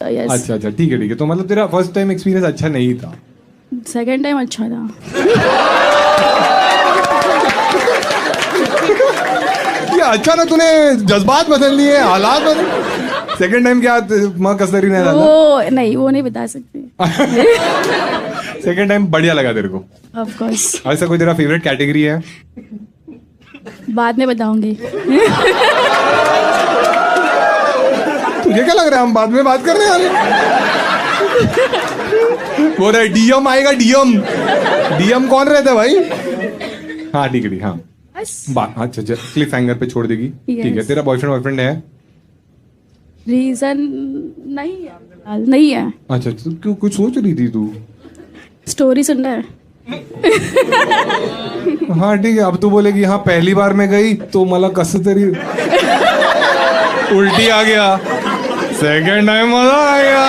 Yes अच्छा अच्छा ठीक है तो मतलब तेरा फर्स्ट टाइम एक्सपीरियंस अच्छा नहीं था. सेकंड टाइम अच्छा था. ये अचानक तूने जज्बात बदल लिए, हालात बदल. सेकंड टाइम क्या मग कसरी नहीं डाला? वो नहीं बता सकते. सेकंड टाइम बढ़िया लगा तेरे को? ऑफ कोर्स ऐसा कोई तेरा फेवरेट कैटेगरी है? बाद में बताऊंगी. तुझे क्या लग रहा है हम बाद में बात करने वाले? वो रहा डीएम आएगा, डीएम कौन रहता है भाई? हाँ ठीक है हाँ बस अच्छा अच्छा क्लिफ हैंगर पे छोड़ देगी. ठीक है. तेरा बॉयफ्रेंड है? रीजन नहीं है. अच्छा तो क्यों कुछ सोच रही थी तू? स्टोरी सुनना है. हाँ ठीक है. अब तू बोलेगी हाँ पहली बार मैं गई तो मला कस तरी उल्टी आ गया, सेकंड टाइम मजा आ गया.